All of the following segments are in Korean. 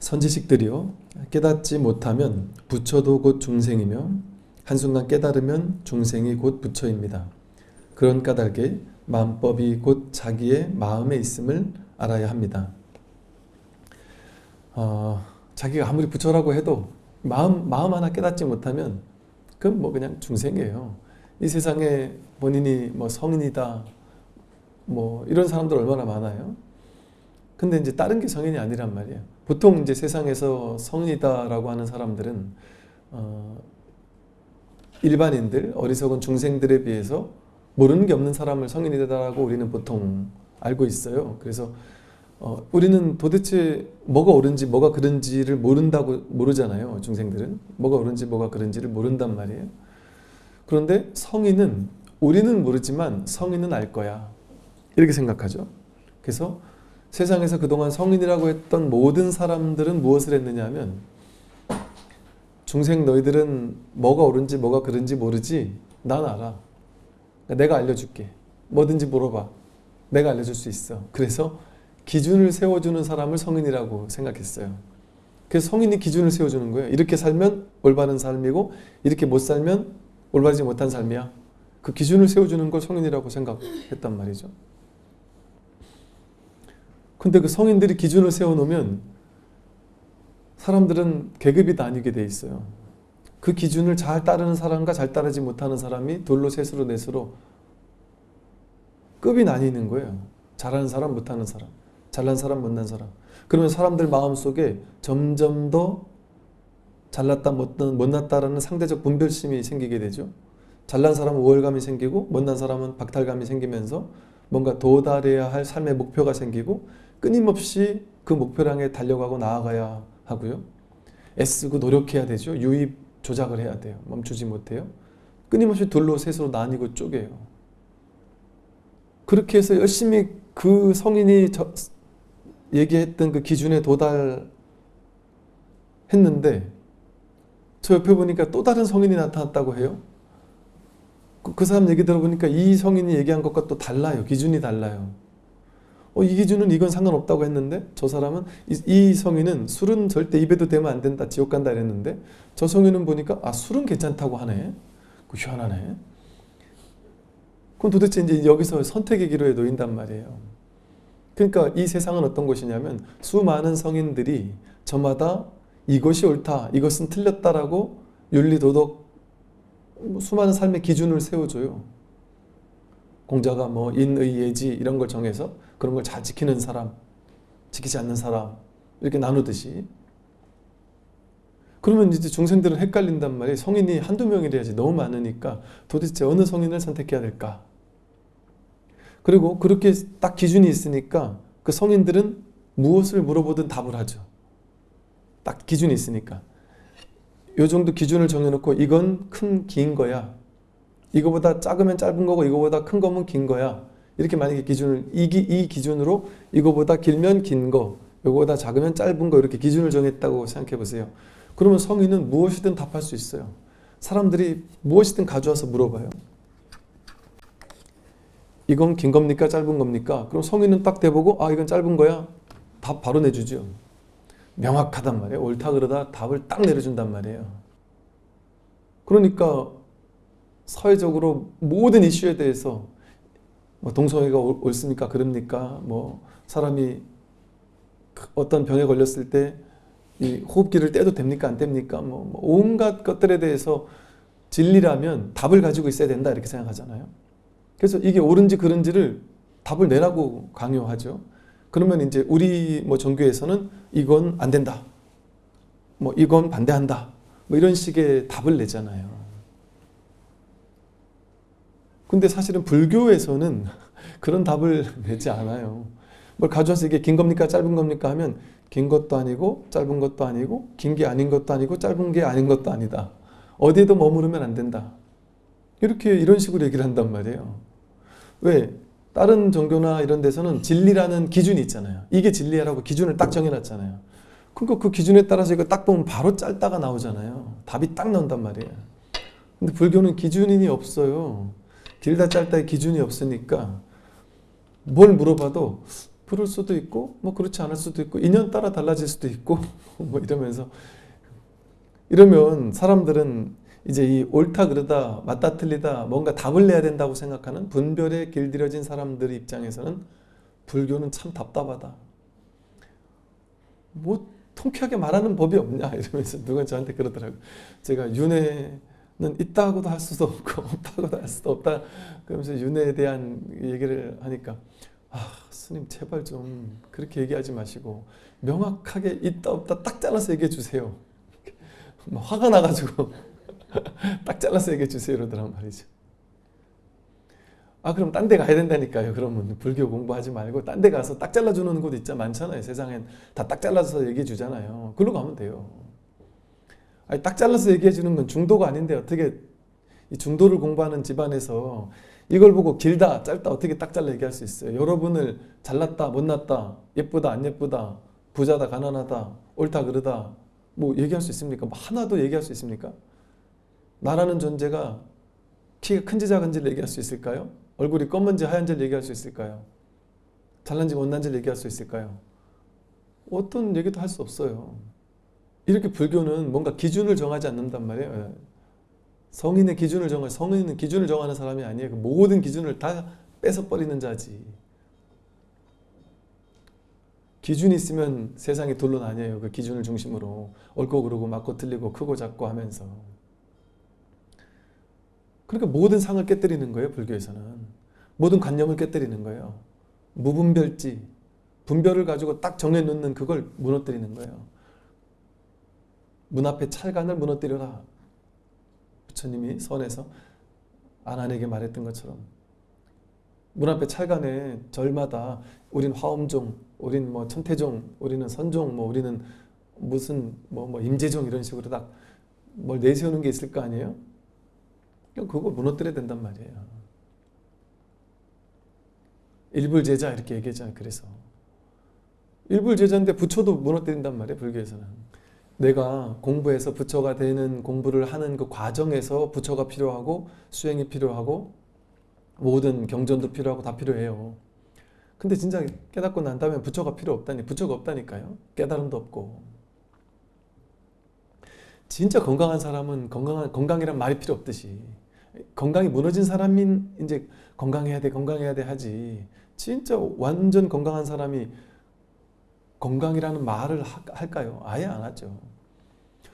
선지식들이요, 깨닫지 못하면 부처도 곧 중생이며 한순간 깨달으면 중생이 곧 부처입니다. 그런 까닭에 마음법이 곧 자기의 마음에 있음을 알아야 합니다. 자기가 아무리 부처라고 해도 마음 하나 깨닫지 못하면 그건 뭐 그냥 중생이에요. 이 세상에 본인이 뭐 성인이다 뭐 이런 사람들 얼마나 많아요. 근데 이제 다른 게 성인이 아니란 말이에요. 보통 이제 세상에서 성인이다라고 하는 사람들은 일반인들, 어리석은 중생들에 비해서 모르는 게 없는 사람을 성인이다라고 우리는 보통 알고 있어요. 그래서 우리는 도대체 뭐가 옳은지 뭐가 그른지를 모르잖아요. 중생들은 뭐가 옳은지 뭐가 그른지를 모른단 말이에요. 그런데 성인은 우리는 모르지만 성인은 알 거야, 이렇게 생각하죠. 그래서 세상에서 그동안 성인이라고 했던 모든 사람들은 무엇을 했느냐 하면, 중생 너희들은 뭐가 옳은지 뭐가 그른지 모르지, 난 알아. 내가 알려줄게. 뭐든지 물어봐. 내가 알려줄 수 있어. 그래서 기준을 세워주는 사람을 성인이라고 생각했어요. 그래서 성인이 기준을 세워주는 거예요. 이렇게 살면 올바른 삶이고 이렇게 못 살면 올바르지 못한 삶이야. 그 기준을 세워주는 걸 성인이라고 생각했단 말이죠. 근데 그 성인들이 기준을 세워놓으면 사람들은 계급이 나뉘게 돼 있어요. 그 기준을 잘 따르는 사람과 잘 따르지 못하는 사람이 둘로 셋으로 넷으로 급이 나뉘는 거예요. 잘하는 사람, 못하는 사람, 잘난 사람, 못난 사람. 그러면 사람들 마음속에 점점 더 잘났다 못났다라는 상대적 분별심이 생기게 되죠. 잘난 사람은 우월감이 생기고 못난 사람은 박탈감이 생기면서 뭔가 도달해야 할 삶의 목표가 생기고 끊임없이 그 목표를 향해 달려가고 나아가야 하고요. 애쓰고 노력해야 되죠. 유입 조작을 해야 돼요. 멈추지 못해요. 끊임없이 둘로 셋으로 나뉘고 쪼개요. 그렇게 해서 열심히 그 성인이 얘기했던 그 기준에 도달했는데, 저 옆에 보니까 또 다른 성인이 나타났다고 해요. 그 사람 얘기 들어보니까 이 성인이 얘기한 것과 또 달라요. 기준이 달라요. 이 기준은 이건 상관없다고 했는데, 저 사람은 이 성인은 술은 절대 입에도 대면 안 된다, 지옥 간다 이랬는데, 저 성인은 보니까 술은 괜찮다고 하네. 희한하네. 그럼 도대체 이제 여기서 선택의 기로에 놓인단 말이에요. 그러니까 이 세상은 어떤 곳이냐면, 수많은 성인들이 저마다 이것이 옳다, 이것은 틀렸다라고 윤리, 도덕, 수많은 삶의 기준을 세워줘요. 공자가 뭐 인의 예지 이런 걸 정해서 그런 걸 잘 지키는 사람, 지키지 않는 사람 이렇게 나누듯이. 그러면 이제 중생들은 헷갈린단 말이에요. 성인이 한두 명이래야지 너무 많으니까 도대체 어느 성인을 선택해야 될까? 그리고 그렇게 딱 기준이 있으니까 그 성인들은 무엇을 물어보든 답을 하죠. 딱 기준이 있으니까. 요 정도 기준을 정해놓고 이건 긴 거야. 이거보다 작으면 짧은 거고 이거보다 큰 거면 긴 거야. 이렇게 만약에 기준을 이 기준으로 이거보다 길면 긴 거, 이거보다 작으면 짧은 거 이렇게 기준을 정했다고 생각해 보세요. 그러면 성인은 무엇이든 답할 수 있어요. 사람들이 무엇이든 가져와서 물어봐요. 이건 긴 겁니까? 짧은 겁니까? 그럼 성인은 딱 대보고 이건 짧은 거야. 답 바로 내주죠. 명확하단 말이에요. 옳다 그러다 답을 딱 내려준단 말이에요. 그러니까 사회적으로 모든 이슈에 대해서 뭐 동성애가 옳습니까? 그럽니까? 뭐 사람이 어떤 병에 걸렸을 때 이 호흡기를 떼도 됩니까? 안 됩니까? 뭐 온갖 것들에 대해서 진리라면 답을 가지고 있어야 된다 이렇게 생각하잖아요. 그래서 이게 옳은지 그른지를 답을 내라고 강요하죠. 그러면 이제 우리 뭐 종교에서는 이건 안 된다, 뭐 이건 반대한다, 뭐 이런 식의 답을 내잖아요. 근데 사실은 불교에서는 그런 답을 내지 않아요. 뭘 가져와서 이게 긴 겁니까? 짧은 겁니까? 하면 긴 것도 아니고 짧은 것도 아니고 긴 게 아닌 것도 아니고 짧은 게 아닌 것도 아니다. 어디에도 머무르면 안 된다. 이런 식으로 얘기를 한단 말이에요. 왜? 다른 종교나 이런 데서는 진리라는 기준이 있잖아요. 이게 진리라고 기준을 딱 정해놨잖아요. 그러니까 그 기준에 따라서 이거 딱 보면 바로 짧다가 나오잖아요. 답이 딱 나온단 말이에요. 근데 불교는 기준이 없어요. 길다 짧다의 기준이 없으니까 뭘 물어봐도 그럴 수도 있고 뭐 그렇지 않을 수도 있고 인연 따라 달라질 수도 있고 뭐 이러면서 이러면 사람들은 이제 이 옳다 그르다 맞다 틀리다 뭔가 답을 내야 된다고 생각하는 분별에 길들여진 사람들 입장에서는 불교는 참 답답하다. 뭐 통쾌하게 말하는 법이 없냐 이러면서 누가 저한테 그러더라고요. 제가 윤회는 있다고도 할 수도 없고 없다고도 할 수도 없다 그러면서 윤회에 대한 얘기를 하니까 스님 제발 좀 그렇게 얘기하지 마시고 명확하게 있다 없다 딱 잘라서 얘기해 주세요. 막 화가 나가지고 딱 잘라서 얘기해 주세요 이러더란 말이죠. 그럼 딴 데 가야 된다니까요. 그러면 불교 공부하지 말고 딴 데 가서 딱 잘라주는 곳 있자 많잖아요. 세상엔 다 딱 잘라서 얘기해 주잖아요. 그걸로 가면 돼요. 딱 잘라서 얘기해 주는 건 중도가 아닌데 어떻게 이 중도를 공부하는 집안에서 이걸 보고 길다 짧다 어떻게 딱 잘라 얘기할 수 있어요. 여러분을 잘났다 못났다 예쁘다 안 예쁘다 부자다 가난하다 옳다 그르다 뭐 얘기할 수 있습니까? 뭐 하나도 얘기할 수 있습니까? 나라는 존재가 키가 큰지 작은지를 얘기할 수 있을까요? 얼굴이 검은지 하얀지를 얘기할 수 있을까요? 잘난지 못난지를 얘기할 수 있을까요? 어떤 얘기도 할 수 없어요. 이렇게 불교는 뭔가 기준을 정하지 않는단 말이에요. 성인은 기준을 정하는 사람이 아니에요. 모든 기준을 다 뺏어버리는 자지. 기준이 있으면 세상이 둘로 나뉘어요. 그 기준을 중심으로 옳고 그르고 맞고 틀리고 크고 작고 하면서. 그러니까 모든 상을 깨뜨리는 거예요. 불교에서는. 모든 관념을 깨뜨리는 거예요. 무분별지, 분별을 가지고 딱 정해놓는 그걸 무너뜨리는 거예요. 문 앞에 찰간을 무너뜨려라. 부처님이 선에서 아난에게 말했던 것처럼 문 앞에 찰간에 절마다 우린 화엄종, 우린 뭐 천태종, 우리는 선종, 뭐 우리는 무슨 뭐 임재종 이런 식으로 딱 뭘 내세우는 게 있을 거 아니에요? 그거 무너뜨려야 된단 말이에요. 일불제자 이렇게 얘기하잖아요. 그래서 일불제자인데 부처도 무너뜨린단 말이에요. 불교에서는. 내가 공부해서 부처가 되는 공부를 하는 그 과정에서 부처가 필요하고 수행이 필요하고 모든 경전도 필요하고 다 필요해요. 근데 진짜 깨닫고 난 다음에 부처가 필요 없다니 부처가 없다니까요. 깨달음도 없고. 진짜 건강한 사람은 건강이란 말이 필요 없듯이 건강이 무너진 사람이 이제 건강해야 돼 하지. 진짜 완전 건강한 사람이 건강이라는 말을 할까요? 아예 안 하죠.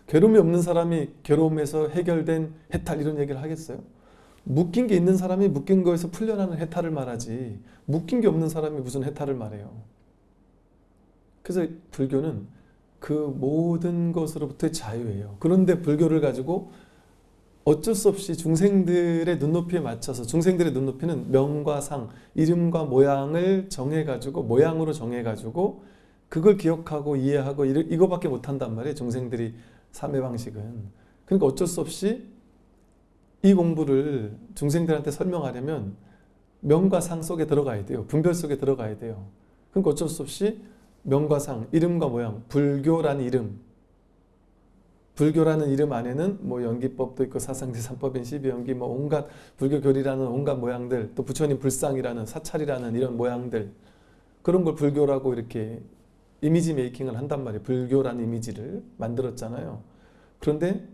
괴로움이 없는 사람이 괴로움에서 해결된 해탈 이런 얘기를 하겠어요? 묶인 게 있는 사람이 묶인 거에서 풀려나는 해탈을 말하지 묶인 게 없는 사람이 무슨 해탈을 말해요. 그래서 불교는 그 모든 것으로부터의 자유예요. 그런데 불교를 가지고 어쩔 수 없이 중생들의 눈높이에 맞춰서 중생들의 눈높이는 명과 상, 이름과 모양을 정해가지고 모양으로 정해가지고 그걸 기억하고 이해하고 이거밖에 못한단 말이에요. 중생들이 삶의 방식은. 그러니까 어쩔 수 없이 이 공부를 중생들한테 설명하려면 명과 상 속에 들어가야 돼요. 분별 속에 들어가야 돼요. 그러니까 어쩔 수 없이 명과 상, 이름과 모양, 불교라는 이름. 불교라는 이름 안에는 뭐 연기법도 있고 사상제삼법인 12연기 뭐 온갖 불교 교리라는 온갖 모양들 또 부처님 불상이라는 사찰이라는 이런 모양들 그런 걸 불교라고 이렇게 이미지 메이킹을 한단 말이에요. 불교라는 이미지를 만들었잖아요. 그런데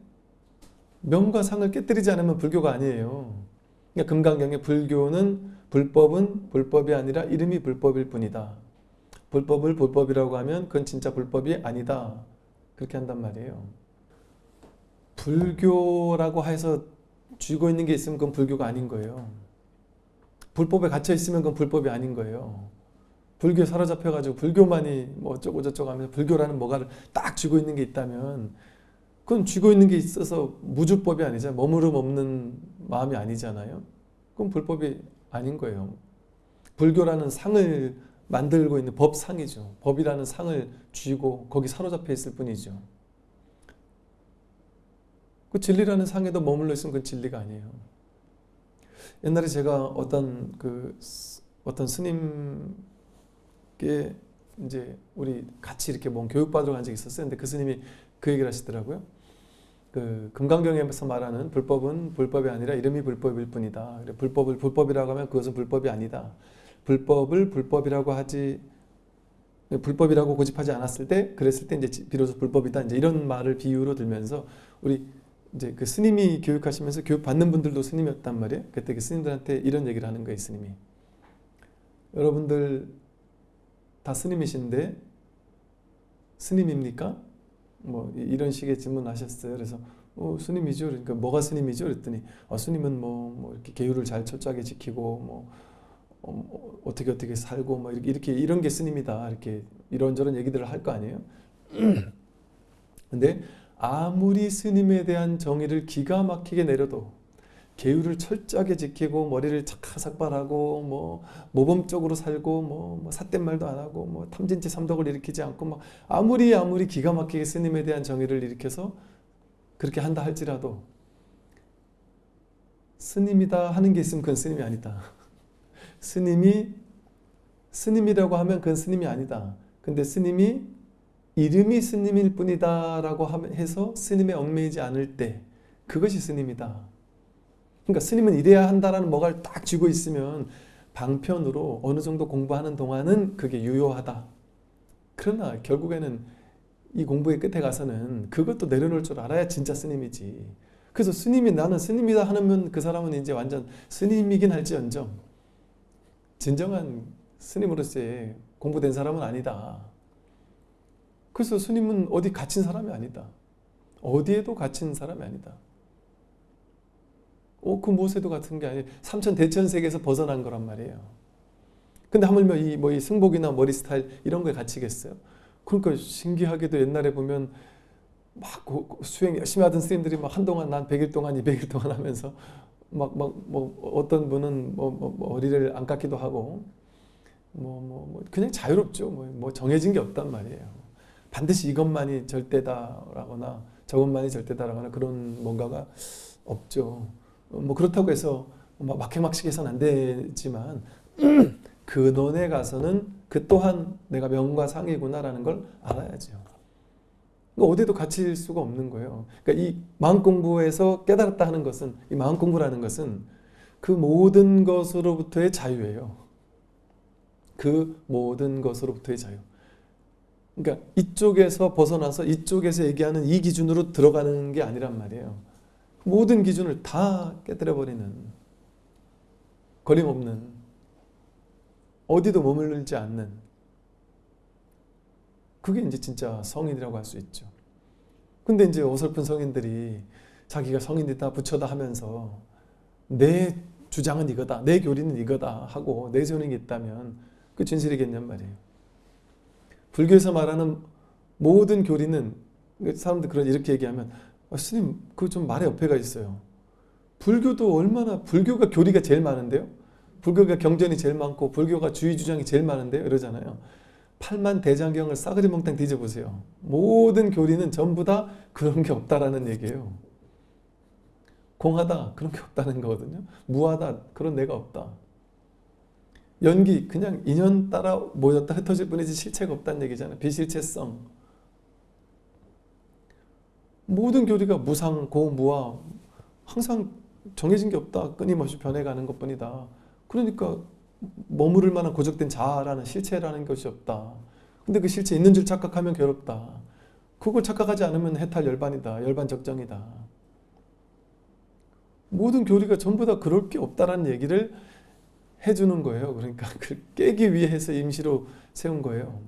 명과 상을 깨뜨리지 않으면 불교가 아니에요. 그러니까 금강경에 불교는 불법은 불법이 아니라 이름이 불법일 뿐이다. 불법을 불법이라고 하면 그건 진짜 불법이 아니다. 그렇게 한단 말이에요. 불교라고 해서 쥐고 있는 게 있으면 그건 불교가 아닌 거예요. 불법에 갇혀 있으면 그건 불법이 아닌 거예요. 불교에 사로잡혀가지고 불교만이 뭐 어쩌고 저쩌고 하면서 불교라는 뭐가를 딱 쥐고 있는 게 있다면 그건 쥐고 있는 게 있어서 무주법이 아니잖아요. 머무름 없는 마음이 아니잖아요. 그건 불법이 아닌 거예요. 불교라는 상을 만들고 있는 법상이죠. 법이라는 상을 쥐고 거기 사로잡혀 있을 뿐이죠. 그 진리라는 상에도 머물러 있으면 그건 진리가 아니에요. 옛날에 제가 어떤 스님께 이제 우리 같이 이렇게 뭔 교육받으러 간 적이 있었어요. 근데 그 스님이 그 얘기를 하시더라고요. 그 금강경에서 말하는 불법은 불법이 아니라 이름이 불법일 뿐이다. 불법을 불법이라고 하면 그것은 불법이 아니다. 불법을 불법이라고 하지 불법이라고 고집하지 않았을 때, 그랬을 때 이제 비로소 불법이다. 이제 이런 말을 비유로 들면서 우리 이제 그 스님이 교육하시면서 교육 받는 분들도 스님이었단 말이에요. 그때 그 스님들한테 이런 얘기를 하는 거예요, 스님이. 여러분들 다 스님이신데 스님입니까? 뭐 이런 식의 질문하셨어요. 그래서 스님이죠. 그러니까 뭐가 스님이죠? 그랬더니 스님은 뭐 이렇게 계율을 잘 철저하게 지키고 어떻게 살고 뭐 이렇게 이런 게 스님이다. 이렇게 이런저런 얘기들을 할 거 아니에요. 근데 아무리 스님에 대한 정의를 기가 막히게 내려도 계율을 철저하게 지키고 머리를 착삭발하고 뭐 모범적으로 살고 뭐 삿된 말도 안 하고 뭐 탐진치 삼독을 일으키지 않고 막 아무리 기가 막히게 스님에 대한 정의를 일으켜서 그렇게 한다 할지라도 스님이다 하는 게 있으면 그건 스님이 아니다. 스님이라고 하면 그건 스님이 아니다. 근데 스님이 이름이 스님일 뿐이다 라고 해서 스님에 얽매이지 않을 때 그것이 스님이다. 그러니까 스님은 이래야 한다라는 뭐가를 딱 쥐고 있으면 방편으로 어느 정도 공부하는 동안은 그게 유효하다. 그러나 결국에는 이 공부의 끝에 가서는 그것도 내려놓을 줄 알아야 진짜 스님이지. 그래서 나는 스님이다 하면 그 사람은 이제 완전 스님이긴 할지언정 진정한 스님으로서의 공부된 사람은 아니다. 그래서 스님은 어디 갇힌 사람이 아니다. 어디에도 갇힌 사람이 아니다. 그 무엇에도 같은 게 아니에요. 삼천 대천 세계에서 벗어난 거란 말이에요. 근데 하물며 이 승복이나 머리 스타일 이런 거에 갇히겠어요? 그러니까 신기하게도 옛날에 보면 막 수행 열심히 하던 스님들이 막 한동안 난 100일 동안 200일 동안 하면서 어떤 분은 머리를 안 깎기도 하고 그냥 자유롭죠. 뭐 정해진 게 없단 말이에요. 반드시 이것만이 절대다라거나 저것만이 절대다라거나 그런 뭔가가 없죠. 그렇다고 해서 막행막식 해서는 안 되지만 근원에 가서는 그 또한 내가 명과 상이구나라는 걸 알아야죠. 어디에도 갇힐 수가 없는 거예요. 그러니까 이 마음 공부에서 깨달았다 하는 것은, 이 마음 공부라는 것은 그 모든 것으로부터의 자유예요. 그 모든 것으로부터의 자유. 그러니까 이쪽에서 벗어나서 이쪽에서 얘기하는 이 기준으로 들어가는 게 아니란 말이에요. 모든 기준을 다 깨뜨려버리는, 거림없는, 어디도 머물지 않는, 그게 이제 진짜 성인이라고 할 수 있죠. 근데 이제 어설픈 성인들이 자기가 성인이다 부처다 하면서 내 주장은 이거다, 내 교리는 이거다 하고 내세우는 게 있다면 그 진실이겠냔 말이에요. 불교에서 말하는 모든 교리는, 사람들 이렇게 얘기하면 스님 그거 좀 말의 어폐가 있어요. 불교가 교리가 제일 많은데요. 불교가 경전이 제일 많고 불교가 주의 주장이 제일 많은데요. 이러잖아요. 8만 대장경을 싸그리 몽땅 뒤져보세요. 모든 교리는 전부 다 그런 게 없다라는 얘기예요. 공하다 그런 게 없다는 거거든요. 무하다 그런 내가 없다. 연기 그냥 인연 따라 모였다 흩어질 뿐이지 실체가 없다는 얘기잖아요. 비실체성. 모든 교리가 무상, 고, 무하 항상 정해진 게 없다. 끊임없이 변해가는 것뿐이다. 그러니까 머무를 만한 고정된 자아라는 실체라는 것이 없다. 근데 그 실체 있는 줄 착각하면 괴롭다. 그걸 착각하지 않으면 해탈 열반이다. 열반 적정이다. 모든 교리가 전부 다 그럴 게 없다라는 얘기를 해주는 거예요. 그러니까 그걸 깨기 위해서 임시로 세운 거예요.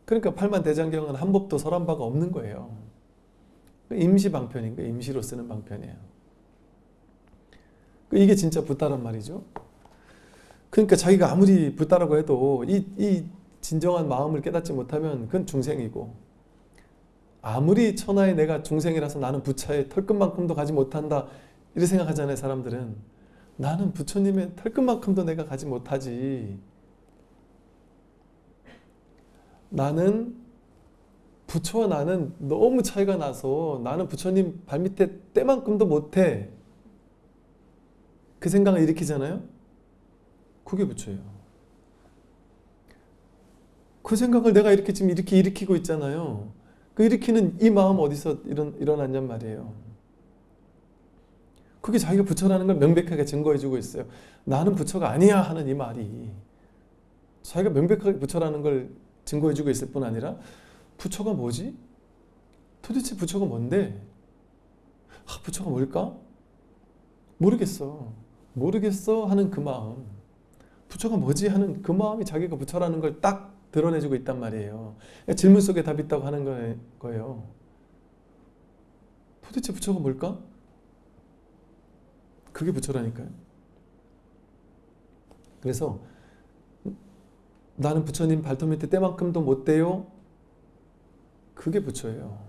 그러니까 8만 대장경은 한 법도 설한 바가 없는 거예요. 임시 방편인 거예요. 임시로 쓰는 방편이에요. 이게 진짜 붓다란 말이죠. 그러니까 자기가 아무리 붓다라고 해도 이 진정한 마음을 깨닫지 못하면 그건 중생이고, 아무리 천하에 내가 중생이라서 나는 부처의 털끝만큼도 가지 못한다 이렇게 생각하잖아요. 사람들은 나는 부처님의 털끝만큼도 내가 가지 못하지. 나는 부처와 나는 너무 차이가 나서 나는 부처님 발밑에 때만큼도 못해. 그 생각을 일으키잖아요. 그게 부처예요. 그 생각을 내가 이렇게 지금 이렇게 일으키고 있잖아요. 그 일으키는 이 마음 어디서 일어났냔 말이에요. 그게 자기가 부처라는 걸 명백하게 증거해주고 있어요. 나는 부처가 아니야 하는 이 말이. 자기가 명백하게 부처라는 걸 증거해주고 있을 뿐 아니라 부처가 뭐지? 도대체 부처가 뭔데? 부처가 뭘까? 모르겠어. 모르겠어 하는 그 마음. 부처가 뭐지 하는 그 마음이 자기가 부처라는 걸 딱 드러내주고 있단 말이에요. 질문 속에 답이 있다고 하는 거예요. 도대체 부처가 뭘까? 그게 부처라니까요. 그래서 나는 부처님 발톱 밑에 때만큼도 못 대요. 그게 부처예요.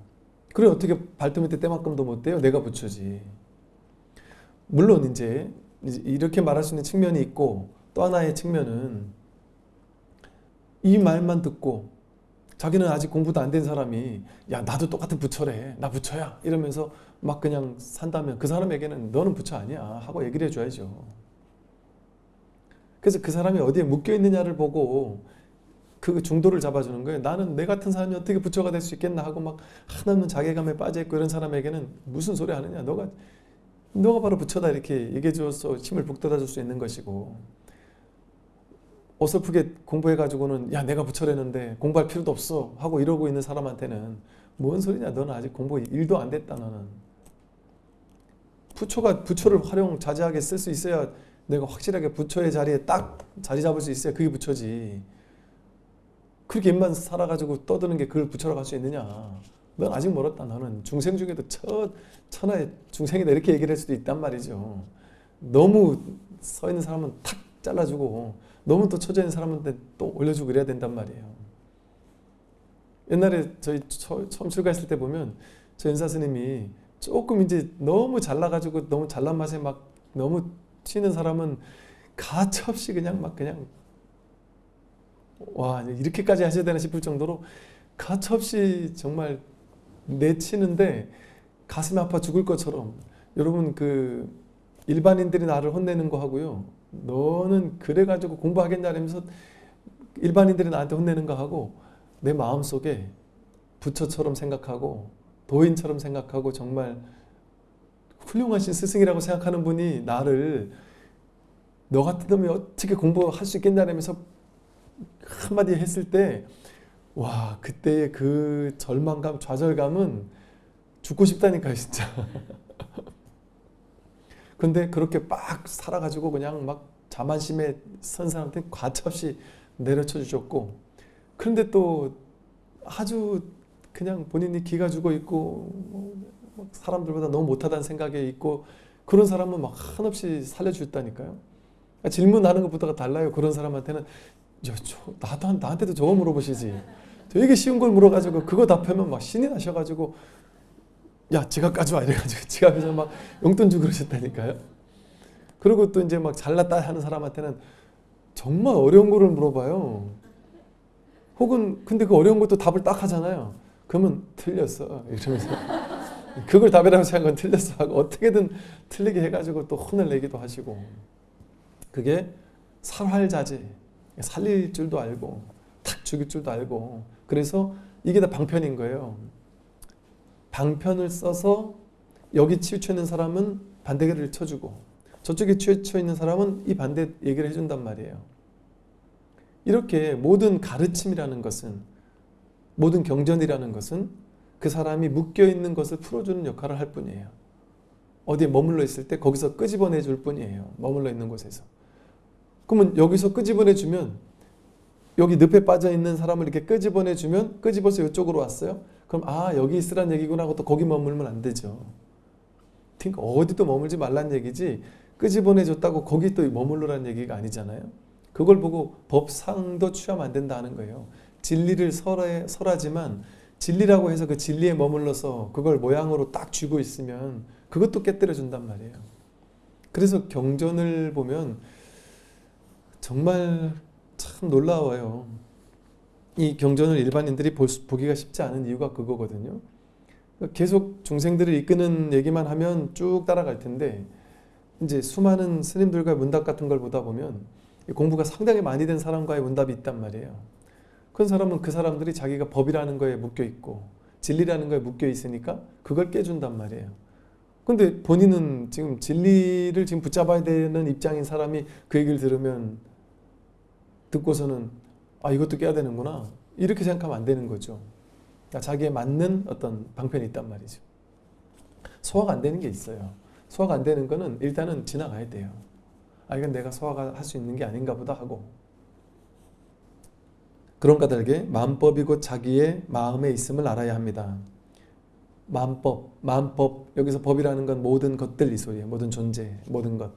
그래 어떻게 발톱 밑에 때만큼도 못 대요? 내가 부처지. 물론 이제 이렇게 말할 수 있는 측면이 있고 또 하나의 측면은 이 말만 듣고 자기는 아직 공부도 안 된 사람이 야 나도 똑같은 부처래. 나 부처야. 이러면서 막 그냥 산다면 그 사람에게는 너는 부처 아니야 하고 얘기를 해줘야죠. 그래서 그 사람이 어디에 묶여 있느냐를 보고 그 중도를 잡아주는 거예요. 나는 내 같은 사람이 어떻게 부처가 될 수 있겠나 하고 막 하나는 자괴감에 빠져있고 이런 사람에게는 무슨 소리 하느냐. 너가 바로 부처다 이렇게 얘기해 줘서 힘을 북돋아 줄 수 있는 것이고 어설프게 공부해가지고는 야 내가 부처라는데 공부할 필요도 없어 하고 이러고 있는 사람한테는 뭔 소리냐. 너는 아직 공부 1도 안 됐다. 너는 부처를 활용자재하게 쓸 수 있어야 내가 확실하게 부처의 자리에 딱 자리 잡을 수 있어야 그게 부처지. 그렇게 입만 살아가지고 떠드는 게 그걸 부처라고 할 수 있느냐. 넌 아직 멀었다. 너는 중생 중에도 천하의 중생이다 이렇게 얘기를 할 수도 있단 말이죠. 너무 서 있는 사람은 탁 잘라주고 너무 또 처져 있는 사람한테 또 올려주고 이래야 된단 말이에요. 옛날에 저희 처음 출가했을 때 보면 저 연사 스님이 조금 이제 너무 잘나가지고 너무 잘난 맛에 막 너무 튀는 사람은 가차없이 그냥 와 이렇게까지 하셔야 되나 싶을 정도로 가차없이 정말 내치는데 가슴이 아파 죽을 것처럼. 여러분 그 일반인들이 나를 혼내는 거 하고요, 너는 그래가지고 공부하겠냐면서 일반인들이 나한테 혼내는 거 하고 내 마음속에 부처처럼 생각하고 도인처럼 생각하고 정말 훌륭하신 스승이라고 생각하는 분이 나를 너 같은 놈이 어떻게 공부할 수 있겠냐면서 한마디 했을 때 와 그때의 그 절망감 좌절감은 죽고 싶다니까요 진짜. 근데 그렇게 막 살아가지고 그냥 막 자만심에 선 사람한테 가차없이 내려쳐 주셨고, 그런데 또 아주 그냥 본인이 기가 죽어 있고 사람들보다 너무 못하다는 생각에 있고 그런 사람은 막 한없이 살려주셨다니까요. 질문하는 것부터가 달라요. 그런 사람한테는 나한테도 저거 물어보시지. 되게 쉬운 걸 물어가지고 그거 답하면 막 신이 나셔가지고 야 지갑 가져와 이래가지고 지갑에서 막 용돈 주고 그러셨다니까요. 그리고 또 이제 막 잘났다 하는 사람한테는 정말 어려운 거를 물어봐요. 혹은 근데 그 어려운 것도 답을 딱 하잖아요. 그러면 틀렸어 이러면서 그걸 답이라고 생각한 건 틀렸어 하고 어떻게든 틀리게 해가지고 또 혼을 내기도 하시고, 그게 살활자제, 살릴 줄도 알고 탁 죽일 줄도 알고, 그래서 이게 다 방편인 거예요. 방편을 써서 여기 치우쳐 있는 사람은 반대를 쳐주고 저쪽에 치우쳐 있는 사람은 이 반대 얘기를 해준단 말이에요. 이렇게 모든 가르침이라는 것은, 모든 경전이라는 것은 그 사람이 묶여있는 것을 풀어주는 역할을 할 뿐이에요. 어디에 머물러 있을 때 거기서 끄집어내 줄 뿐이에요. 머물러 있는 곳에서. 그러면 여기서 끄집어내 주면, 여기 늪에 빠져 있는 사람을 이렇게 끄집어내 주면 끄집어서 이쪽으로 왔어요. 그럼 여기 있으란 얘기구나 하고 또 거기 머물면 안 되죠. 그러니까 어디도 머물지 말란 얘기지 끄집어내 줬다고 거기 또 머물러란 얘기가 아니잖아요. 그걸 보고 법상도 취하면 안 된다는 거예요. 진리를 설하지만 진리라고 해서 그 진리에 머물러서 그걸 모양으로 딱 쥐고 있으면 그것도 깨뜨려 준단 말이에요. 그래서 경전을 보면 정말 참 놀라워요. 이 경전을 일반인들이 보기가 쉽지 않은 이유가 그거거든요. 계속 중생들을 이끄는 얘기만 하면 쭉 따라갈 텐데 이제 수많은 스님들과 문답 같은 걸 보다 보면 공부가 상당히 많이 된 사람과의 문답이 있단 말이에요. 그런 사람은 그 사람들이 자기가 법이라는 거에 묶여 있고 진리라는 거에 묶여 있으니까 그걸 깨준단 말이에요. 근데 본인은 지금 진리를 지금 붙잡아야 되는 입장인 사람이 그 얘기를 듣고서는 아, 이것도 깨야 되는구나. 이렇게 생각하면 안 되는 거죠. 그러니까 자기에 맞는 어떤 방편이 있단 말이죠. 소화가 안 되는 게 있어요. 소화가 안 되는 거는 일단은 지나가야 돼요. 아, 이건 내가 소화가 할 수 있는 게 아닌가 보다 하고. 그런가 다르게 마음법이 곧 자기의 마음에 있음을 알아야 합니다. 마음법. 여기서 법이라는 건 모든 것들 이 소리예요. 모든 존재, 모든 것.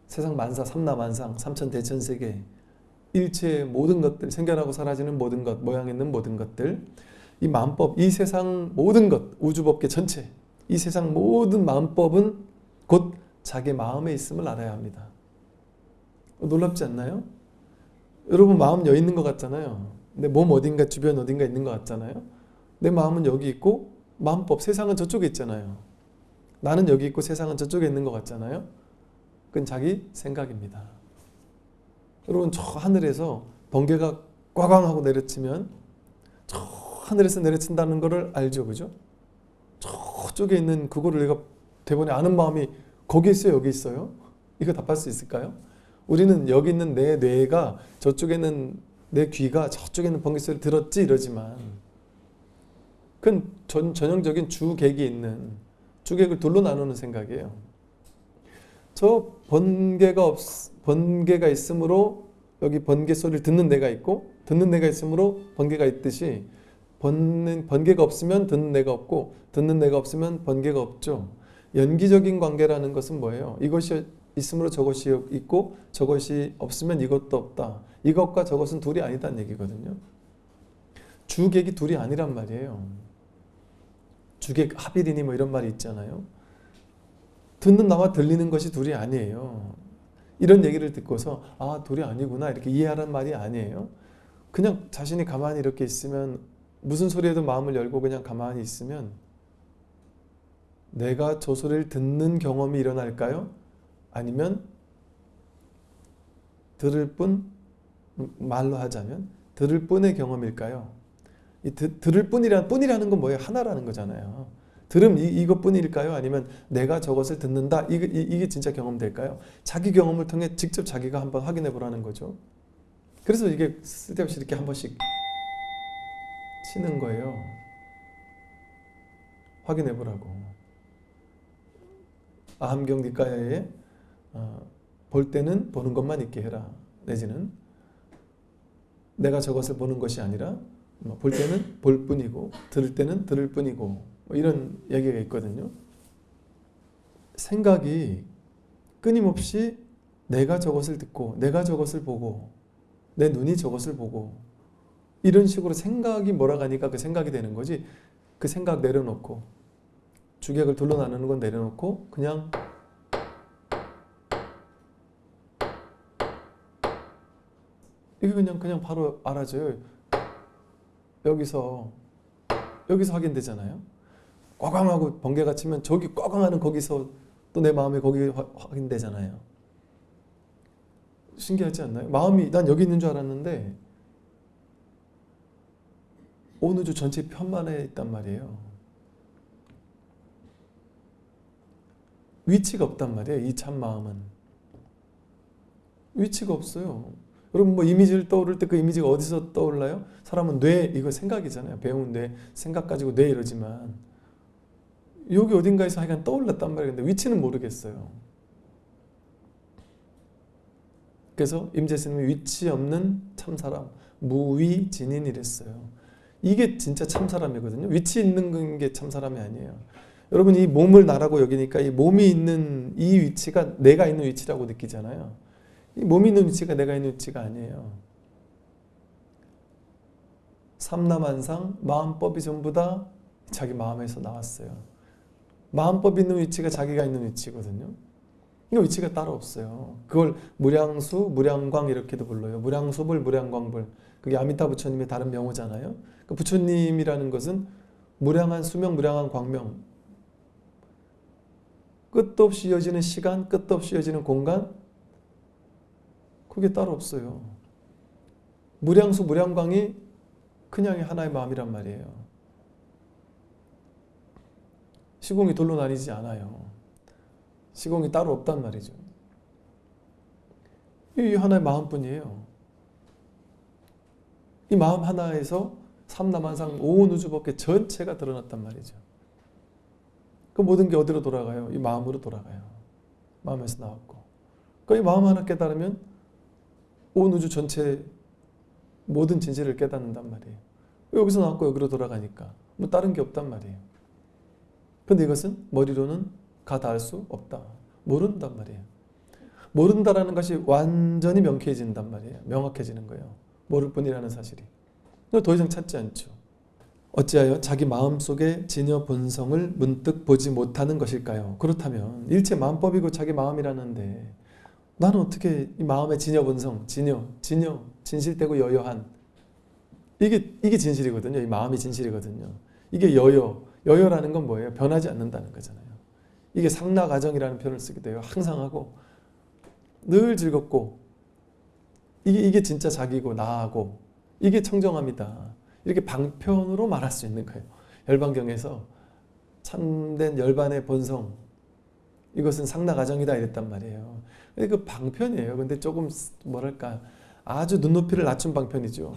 세상 만사, 삼라만상, 삼천대천세계, 일체의 모든 것들, 생겨나고 사라지는 모든 것, 모양 있는 모든 것들. 이 마음법, 이 세상 모든 것, 우주법계 전체, 이 세상 모든 마음법은 곧 자기 마음에 있음을 알아야 합니다. 놀랍지 않나요? 여러분 마음 여기 있는 것 같잖아요. 내 몸 어딘가 주변 어딘가 있는 것 같잖아요. 내 마음은 여기 있고 마음법 세상은 저쪽에 있잖아요. 나는 여기 있고 세상은 저쪽에 있는 것 같잖아요. 그건 자기 생각입니다. 여러분 저 하늘에서 번개가 꽝꽝 하고 내려치면 저 하늘에서 내려친다는 거를 알죠, 그죠? 저쪽에 있는 그거를 내가 대번에 아는 마음이 거기 있어요, 여기 있어요? 이거 답할 수 있을까요? 우리는 여기 있는 내 뇌가 저쪽에 있는 내 귀가 저쪽에 있는 번개 소리를 들었지 이러지만 그건 전형적인 주객이 있는 주객을 둘로 나누는 생각이에요. 저 번개가 있으므로 여기 번개 소리를 듣는 내가 있고 듣는 내가 있으므로 번개가 있듯이 번개가 없으면 듣는 내가 없고 듣는 내가 없으면 번개가 없죠. 연기적인 관계라는 것은 뭐예요? 이것이 있으므로 저것이 있고 저것이 없으면 이것도 없다. 이것과 저것은 둘이 아니다는 얘기거든요. 주객이 둘이 아니란 말이에요. 주객 합일이니 뭐 이런 말이 있잖아요. 듣는 나와 들리는 것이 둘이 아니에요. 이런 얘기를 듣고서 아, 둘이 아니구나 이렇게 이해하라는 말이 아니에요. 그냥 자신이 가만히 이렇게 있으면 무슨 소리에도 마음을 열고 그냥 가만히 있으면 내가 저 소리를 듣는 경험이 일어날까요? 아니면 들을 뿐, 말로 하자면 들을 뿐의 경험일까요? 이 들을 뿐이라는 건 뭐예요? 하나라는 거잖아요. 들음 이것뿐일까요? 아니면 내가 저것을 듣는다 이게 진짜 경험될까요? 자기 경험을 통해 직접 자기가 한번 확인해 보라는 거죠. 그래서 이게 쓸데없이 이렇게 한 번씩 치는 거예요. 확인해 보라고. 아함경 니까야에 볼 때는 보는 것만 있게 해라. 내지는 내가 저것을 보는 것이 아니라 볼 때는 볼 뿐이고 들을 때는 들을 뿐이고 뭐 이런 얘기가 있거든요. 생각이 끊임없이 내가 저것을 듣고 내가 저것을 보고 내 눈이 저것을 보고 이런 식으로 생각이 몰아가니까 그 생각이 되는 거지. 그 생각 내려놓고 주객을 둘러 나누는 건 내려놓고 그냥 이게 그냥 바로 알아져요. 여기서 확인되잖아요. 꽝꽝하고 번개가 치면 저기 꽝꽝하는 거기서 또 내 마음이 거기 확인되잖아요. 신기하지 않나요? 마음이 난 여기 있는 줄 알았는데 온 우주 전체 편만에 있단 말이에요. 위치가 없단 말이에요. 이 참 마음은 위치가 없어요. 여러분 뭐 이미지를 떠오를 때 그 이미지가 어디서 떠올라요? 사람은 뇌 이거 생각이잖아요. 배운 뇌 생각 가지고 뇌 이러지만 여기 어딘가에서 하여간 떠올랐단 말이에요. 근데 위치는 모르겠어요. 그래서 임재스님이 위치 없는 참사람 무위진인 이랬어요. 이게 진짜 참사람이거든요. 위치 있는 게 참사람이 아니에요. 여러분 이 몸을 나라고 여기니까 이 몸이 있는 이 위치가 내가 있는 위치라고 느끼잖아요. 이 몸이 있는 위치가 내가 있는 위치가 아니에요. 삼라만상 마음법이 전부 다 자기 마음에서 나왔어요. 마음법이 있는 위치가 자기가 있는 위치거든요. 이 위치가 따로 없어요. 그걸 무량수, 무량광 이렇게도 불러요. 무량수불, 무량광불. 그게 아미타 부처님의 다른 명호잖아요. 그 부처님이라는 것은 무량한 수명, 무량한 광명. 끝도 없이 이어지는 시간, 끝도 없이 이어지는 공간. 그게 따로 없어요. 무량수, 무량광이 그냥 하나의 마음이란 말이에요. 시공이 둘로 나뉘지 않아요. 시공이 따로 없단 말이죠. 이 하나의 마음뿐이에요. 이 마음 하나에서 삼라만상 온 우주법계 전체가 드러났단 말이죠. 그 모든 게 어디로 돌아가요? 이 마음으로 돌아가요. 마음에서 나왔고. 그 이 마음 하나 깨달으면 온 우주 전체 모든 진실을 깨닫는단 말이에요. 여기서 나왔고 여기로 돌아가니까 뭐 다른 게 없단 말이에요. 근데 이것은 머리로는 다 알 수 없다. 모른단 말이에요. 모른다라는 것이 완전히 명쾌해진단 말이에요. 명확해지는 거예요. 모를 뿐이라는 사실이. 더 이상 찾지 않죠. 어찌하여 자기 마음속의 진여 본성을 문득 보지 못하는 것일까요? 그렇다면 일체 마음법이고 자기 마음이라는데 나는 어떻게 이 마음의 진여 본성, 진여, 진실되고 여여한 이게 진실이거든요. 이 마음이 진실이거든요. 이게 여여라는 건 뭐예요? 변하지 않는다는 거잖아요. 이게 상나가정이라는 표현을 쓰기도 해요. 항상 하고 늘 즐겁고 이게 진짜 자기고 나하고 이게 청정함이다. 이렇게 방편으로 말할 수 있는 거예요. 열반경에서 참된 열반의 본성 이것은 상나가정이다 이랬단 말이에요. 근데 그 방편이에요. 근데 조금 뭐랄까 아주 눈높이를 낮춘 방편이죠.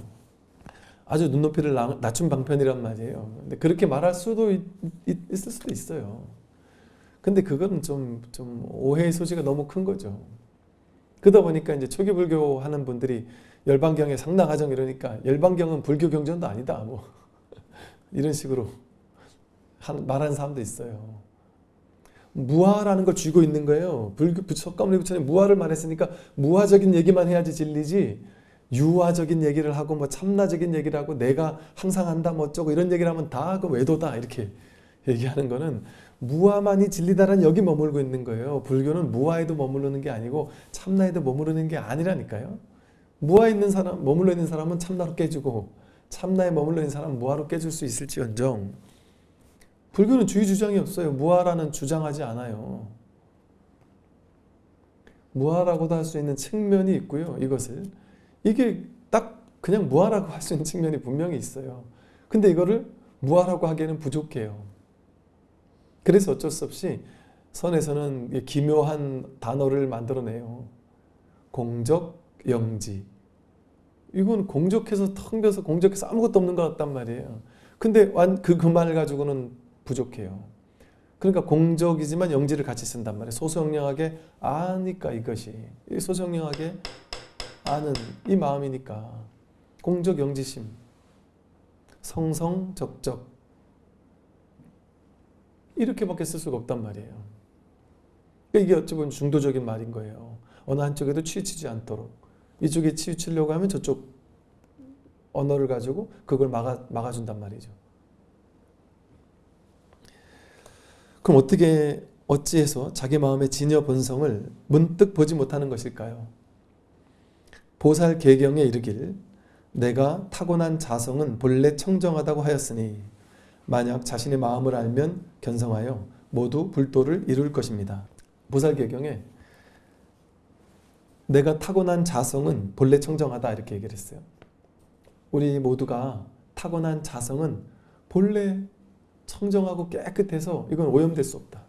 아주 눈높이를 낮춘 방편이란 말이에요. 근데 그렇게 말할 수도 있을 수도 있어요. 근데 그거는 좀 오해의 소지가 너무 큰 거죠. 그러다 보니까 이제 초기 불교 하는 분들이 열반경에 상나가정 이러니까 열반경은 불교 경전도 아니다 뭐 이런 식으로 말하는 사람도 있어요. 무아라는 걸 쥐고 있는 거예요. 석가모니 부처님 무아를 말했으니까 무아적인 얘기만 해야지 진리지 유아적인 얘기를 하고 뭐 참나적인 얘기를 하고 내가 항상 한다 뭐 어쩌고 이런 얘기를 하면 다 그 외도다 이렇게 얘기하는 거는 무아만이 진리다라는 여기 머물고 있는 거예요. 불교는 무아에도 머무르는 게 아니고 참나에도 머무르는 게 아니라니까요. 무아에 있는 사람, 머물러 있는 사람은 참나로 깨주고 참나에 머물러 있는 사람은 무아로 깨줄 수 있을지언정 불교는 주의 주장이 없어요. 무아라는 주장하지 않아요. 무아라고도 할 수 있는 측면이 있고요. 이게 딱 그냥 무아라고 할 수 있는 측면이 분명히 있어요. 근데 이거를 무아라고 하기에는 부족해요. 그래서 어쩔 수 없이 선에서는 기묘한 단어를 만들어내요. 공적, 영지. 이건 공적해서 텅 비어서 공적해서 아무것도 없는 것 같단 말이에요. 근데 그 말 가지고는 부족해요. 그러니까 공적이지만 영지를 같이 쓴단 말이에요. 소소영령하게 아니까 이것이. 소소영령하게 아는 이 마음이니까. 공적, 영지심. 성성, 적적. 이렇게밖에 쓸 수가 없단 말이에요. 이게 어찌 보면 중도적인 말인 거예요. 어느 한쪽에도 치우치지 않도록. 이쪽에 치우치려고 하면 저쪽 언어를 가지고 그걸 막아준단 말이죠. 그럼 어찌해서 자기 마음의 진여 본성을 문득 보지 못하는 것일까요? 보살 계경에 이르길 내가 타고난 자성은 본래 청정하다고 하였으니 만약 자신의 마음을 알면 견성하여 모두 불도를 이룰 것입니다. 보살 계경에 내가 타고난 자성은 본래 청정하다 이렇게 얘기를 했어요. 우리 모두가 타고난 자성은 본래 청정하고 깨끗해서 이건 오염될 수 없다.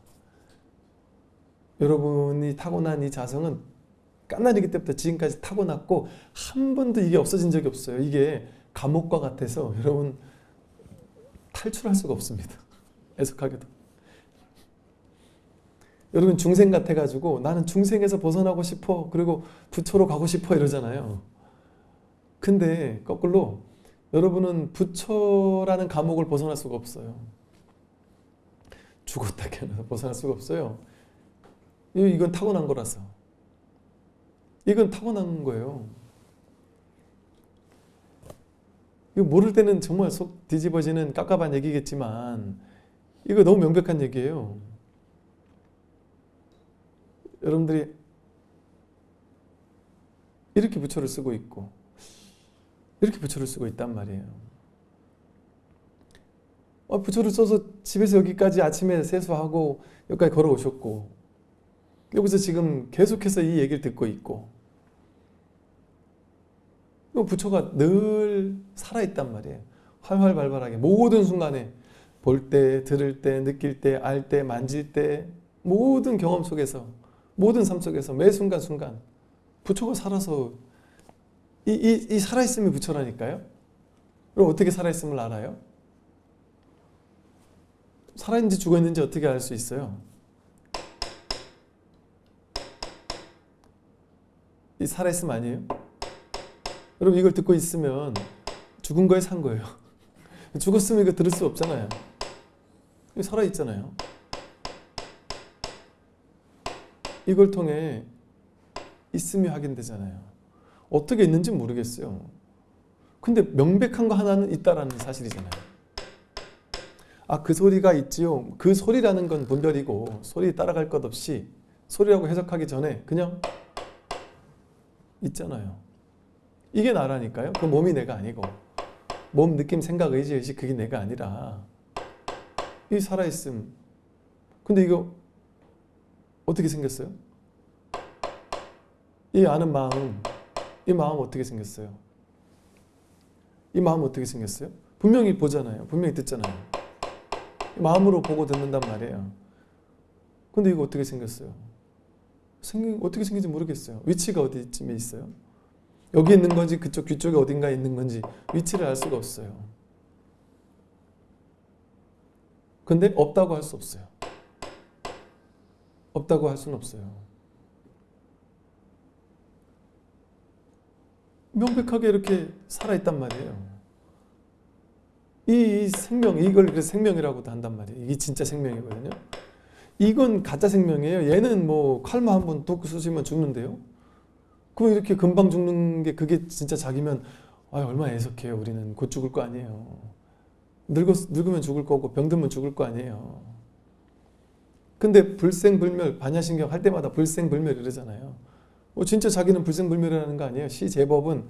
여러분이 타고난 이 자성은 까나리기 때부터 지금까지 타고났고 한 번도 이게 없어진 적이 없어요. 이게 감옥과 같아서 여러분 탈출할 수가 없습니다. 애석하게도. 여러분 중생 같아가지고 나는 중생에서 벗어나고 싶어 그리고 부처로 가고 싶어 이러잖아요. 근데 거꾸로 여러분은 부처라는 감옥을 벗어날 수가 없어요. 죽었다 깨어나서 벗어날 수가 없어요. 이건 타고난 거라서. 이건 타고난 거예요. 이거 모를 때는 정말 속 뒤집어지는 깝깝한 얘기겠지만 이거 너무 명백한 얘기예요. 여러분들이 이렇게 부처를 쓰고 있고 이렇게 부처를 쓰고 있단 말이에요. 부처를 써서 집에서 여기까지 아침에 세수하고 여기까지 걸어오셨고 여기서 지금 계속해서 이 얘기를 듣고 있고 부처가 늘 살아있단 말이에요. 활활발발하게 모든 순간에 볼 때, 들을 때, 느낄 때, 알 때, 만질 때 모든 경험 속에서 모든 삶 속에서 매 순간순간 부처가 살아서 이 살아있음이 부처라니까요. 그럼 어떻게 살아있음을 알아요? 살아있는지 죽어있는지 어떻게 알 수 있어요? 이 살아있음 아니에요? 여러분 이걸 듣고 있으면 죽은 거에 산 거예요. 죽었으면 이거 들을 수 없잖아요. 살아있잖아요. 이걸 통해 있음이 확인되잖아요. 어떻게 있는지 모르겠어요. 근데 명백한 거 하나는 있다라는 사실이잖아요. 아, 그 소리가 있지요. 그 소리라는 건 분별이고 소리 따라갈 것 없이 소리라고 해석하기 전에 그냥 있잖아요. 이게 나라니까요. 그 몸이 내가 아니고 몸, 느낌, 생각, 의지, 의식 그게 내가 아니라 이 살아있음. 근데 이거 어떻게 생겼어요? 이 아는 마음, 이 마음 어떻게 생겼어요? 이 마음 어떻게 생겼어요? 분명히 보잖아요. 분명히 듣잖아요. 마음으로 보고 듣는단 말이에요. 근데 이거 어떻게 생겼어요? 어떻게 생긴지 모르겠어요. 위치가 어디쯤에 있어요? 여기 있는 건지 그쪽 귀 쪽에 어딘가에 있는 건지 위치를 알 수가 없어요. 근데 없다고 할 수 없어요. 없다고 할 수는 없어요. 명백하게 이렇게 살아있단 말이에요. 이 생명, 이걸 그래서 생명이라고도 한단 말이에요. 이게 진짜 생명이거든요. 이건 가짜 생명이에요. 얘는 뭐 칼만 한번 뚝 쑤시면 죽는데요. 그럼 이렇게 금방 죽는 게 그게 진짜 자기면 얼마나 애석해요. 우리는 곧 죽을 거 아니에요. 늙으면 죽을 거고 병들면 죽을 거 아니에요. 근데 불생불멸, 반야신경 할 때마다 불생불멸 이러잖아요. 진짜 자기는 불생불멸이라는 거 아니에요. 시제법은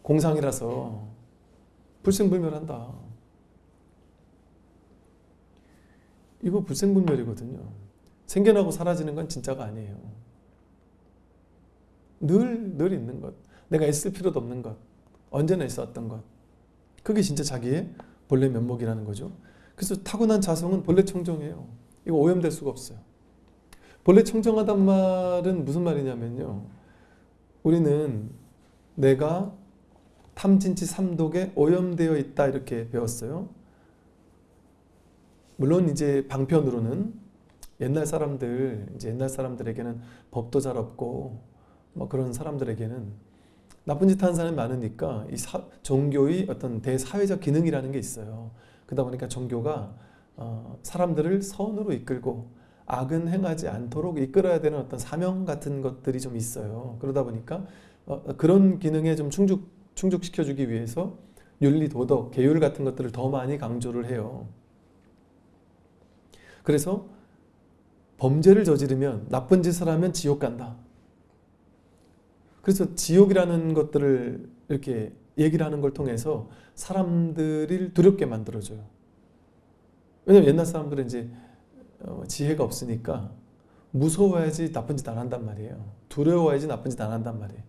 공상이라서 불생불멸한다. 이거 불생불멸이거든요. 생겨나고 사라지는 건 진짜가 아니에요. 늘 있는 것. 내가 있을 필요도 없는 것. 언제나 있었던 것. 그게 진짜 자기의 본래 면목이라는 거죠. 그래서 타고난 자성은 본래 청정해요. 이거 오염될 수가 없어요. 본래 청정하단 말은 무슨 말이냐면요. 우리는 내가 탐진치 삼독에 오염되어 있다 이렇게 배웠어요. 물론 이제 방편으로는 옛날 사람들에게는 법도 잘 없고 뭐 그런 사람들에게는 나쁜 짓 하는 사람이 많으니까 이 종교의 어떤 대사회적 기능이라는 게 있어요. 그러다 보니까 종교가 사람들을 선으로 이끌고 악은 행하지 않도록 이끌어야 되는 어떤 사명 같은 것들이 좀 있어요. 그러다 보니까 그런 기능에 좀 충족시켜주기 위해서 윤리, 도덕, 계율 같은 것들을 더 많이 강조를 해요. 그래서 범죄를 저지르면, 나쁜 짓을 하면 지옥 간다. 그래서 지옥이라는 것들을 이렇게 얘기를 하는 걸 통해서 사람들을 두렵게 만들어줘요. 왜냐면 옛날 사람들은 이제 지혜가 없으니까 무서워야지 나쁜 짓 안 한단 말이에요. 두려워야지 나쁜 짓 안 한단 말이에요.